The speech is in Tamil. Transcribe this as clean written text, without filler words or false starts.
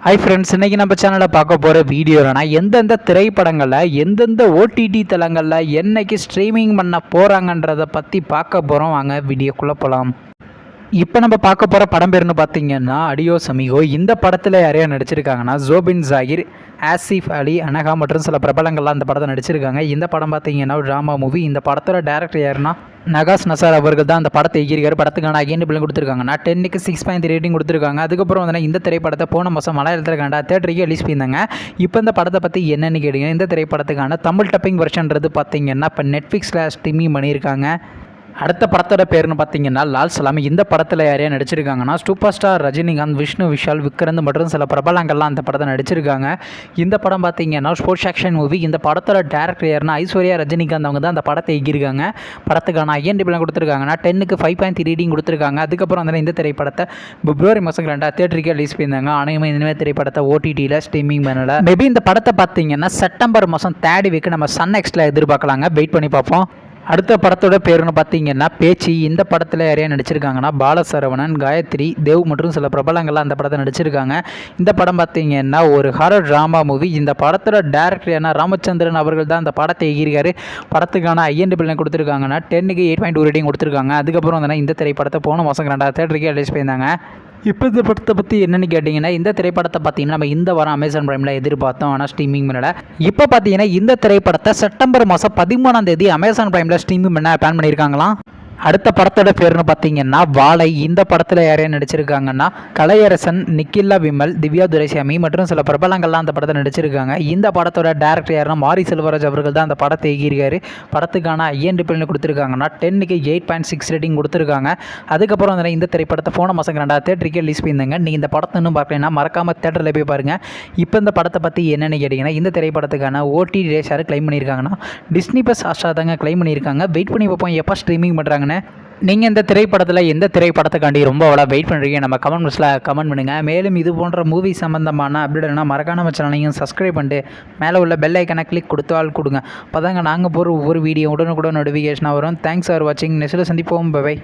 ஹாய் ஃப்ரெண்ட்ஸ், இன்றைக்கி நம்ம சேனலில் பார்க்க போகிற வீடியோனா எந்தெந்த திரைப்படங்களில் எந்தெந்த ஓடிடி தளங்களில் என்னைக்கு ஸ்ட்ரீமிங் பண்ண போகிறாங்கன்றதை பற்றி பார்க்க போகிறோம். வாங்க வீடியோக்குள்ளே போகலாம். இப்போ நம்ம பார்க்க போகிற படம் பேர்னு பார்த்தீங்கன்னா அடியோஸ் அமிகோ. இந்த படத்தில் யாரையா நடிச்சிருக்காங்கன்னா ஜோபின் ஜாகிர், ஆசிஃப் அலி, அனகா மற்றும் சில பிரபலங்கள்லாம் இந்த படத்தை நடிச்சிருக்காங்க. இந்த படம் பார்த்தீங்கன்னா ஒரு ட்ராமா மூவி. இந்த படத்தோட டேரக்டர் யாருன்னா நகாஸ் நசார் அவர்கள் தான் அந்த படத்தை எகிரிக்கார். படத்துக்கான ஐஎன்டிபிள் கொடுத்துருக்காங்கன்னா 10க்கு 6.3 ரேட்டிங் கொடுத்துருக்காங்க. அதுக்கப்புறம் வந்து இந்த திரைப்படத்தை போன மாதம் மலையாளத்தில் கண்டா தேட்டருக்கு ரிலீஸ் பண்ணியிருந்தாங்க. இப்போ இந்த படத்தை பற்றி என்னென்னு கேட்டீங்கன்னா, இந்த திரைப்படத்துக்கான தமிழ் டப்பிங் வெர்ஷன்றது பார்த்தீங்கன்னா இப்போ நெட்ஃப்ளிக்ஸில் ஸ்ட்ரீமிங் பண்ணியிருக்காங்க. அடுத்த படத்தோட பேர்னு பார்த்தீங்கன்னா லால் சலாம். இந்த படத்தில் யாரையா நடிச்சிருக்காங்கன்னா சூப்பர் ஸ்டார் ரஜினிகாந்த், விஷ்ணு விஷால், விக்ரந்த் மற்றும் சில பிரபலங்கள்லாம் அந்த படத்தை நடிச்சிருக்காங்க. இந்த படம் பார்த்தீங்கன்னா ஸ்போர்ட்ஸ் ஆக்ஷன் மூவி. இந்த படத்தோட டேரக்டர் யாருன்னா ஐஸ்வர்யா ரஜினிகாந்த் அவங்க தான் அந்த படத்தை எகிரிக்காங்க. படத்துக்கான ஐஎன்டிபிள் கொடுத்துருக்காங்கன்னா 10க்கு 5.3 ரேட்டிங் கொடுத்துருக்காங்க. அதுக்கப்புறம் வந்து இந்த திரைப்படத்தை பிப்ரவரி மாதம் 2 தேட்டருக்கு ரிலீஸ் பண்ணியிருந்தாங்க. ஆனால் இனிமேல் திரைப்படத்தை ஓடிடியில் ஸ்ட்ரீமிங் பண்ணலை. மேபி இந்த படத்தை பார்த்தீங்கன்னா செப்டம்பர் மாதம் 3 வீக்கு நம்ம சன் எக்ஸில் எதிர்பார்க்கலாங்க. வெயிட் பண்ணி பார்ப்போம். அடுத்த படத்தோட பேருன்னு பார்த்தீங்கன்னா பேச்சு. இந்த படத்தில் யாரையா நடிச்சிருக்காங்கன்னா பாலசரவணன், காயத்ரி, தேவ் மற்றும் சில பிரபலங்கள்லாம் அந்த படத்தை நடிச்சிருக்காங்க. இந்த படம் பார்த்தீங்கன்னா ஒரு ஹாரர் ட்ராமா மூவி. இந்த படத்தோட டேரக்டர் என்ன ராமச்சந்திரன் அவர்கள் தான் அந்த படத்தை எகிரிக்காரு. படத்துக்கான ஐஎன்டிபிள் கொடுத்துருக்காங்கன்னா 10க்கு 8.2 ரேட்டிங் கொடுத்துருக்காங்க. அதுக்கப்புறம் வந்து இந்த திரைப்படத்தை போன மாதம் 2 தேட்டருக்கு ரிலீஸ் பண்ணியிருந்தாங்க. இப்போ இந்த படத்தை பற்றி என்னென்னு கேட்டிங்கன்னா, இந்த திரைப்படத்தை பார்த்தீங்கன்னா நம்ம இந்த வாரம் அமேசான் பிரைமில் எதிர்பார்த்தோம், ஆனால் ஸ்ட்ரீமிங் பண்ணல. இப்போ பார்த்தீங்கன்னா இந்த திரைப்படத்தை செப்டம்பர் மாதம் 13 அமேசான் பிரைமில் ஸ்ட்ரீமிங் பண்ண பிளான் பண்ணியிருக்காங்களாம். அடுத்த படத்தோட பேர்னு பார்த்தீங்கன்னா வாழை. இந்த படத்தில் யாரையும் நடிச்சிருக்காங்கன்னா கலையரசன், நிக்கில்லா விமல், திவ்யா துரைசாமி மற்றும் சில பிரபலங்கள்லாம் அந்த படத்தை நடிச்சிருக்காங்க. இந்த படத்தோட டேரக்டர் யாருன்னா மாரி செல்வராஜ் அவர்கள் தான் அந்த படத்தை எகிரிக்காரு. படத்துக்கான ஐஎன்டிபிள் கொடுத்துருக்காங்கன்னா 10க்கு 8.6 ரேட்டிங் கொடுத்துருக்காங்க. அதுக்கப்புறம் வந்து இந்த திரைப்படத்தை போன மாதம் 2 தேட்டருக்கு ரிலீஸ் பண்ணியிருந்தாங்க. நீங்கள் இந்த படத்தை இன்னும் பார்க்கலைன்னா மறக்காமல் தேட்டரில் போய் பாருங்கள். இப்போ இந்த படத்தை பற்றி என்னென்னு கேட்டிங்கன்னா, இந்த திரைப்படத்துக்கான ஓடிடி ரேஸ் யார் கிளைம் பண்ணியிருக்காங்கன்னா டிஸ்னி ப்ளஸ் ஹாட்ஸ்டார் தாங்க கிளைம் பண்ணியிருக்காங்க. வெயிட் பண்ணி பார்ப்போம் எப்போ ஸ்ட்ரீமிங் பண்ணுறாங்க. நீங்கள் இந்த திரைப்படத்தில் எந்த திரைப்படத்துக்காண்டி ரொம்ப வெயிட் பண்ணுறீங்க நம்ம கமெண்ட் பாக்ஸில் கமெண்ட் பண்ணுங்கள். மேலும் இது போன்ற மூவி சம்மந்தமான அப்டேட்னா மறக்காம நம்ம சேனலையும் சப்ஸ்கிரைப் பண்ணிட்டு மேலே உள்ள பெல் ஐக்கனை கிளிக் கொடுத்தால் கொடுங்க. அப்போ தாங்க நாங்கள் போகிற ஒவ்வொரு வீடியோ உடனுக்குடன் நோட்டிஃபிகேஷனாக வரும். தேங்க்ஸ் ஃபார் வாட்சிங். நெக்ஸ்ட்டில் சந்திப்போம். பை.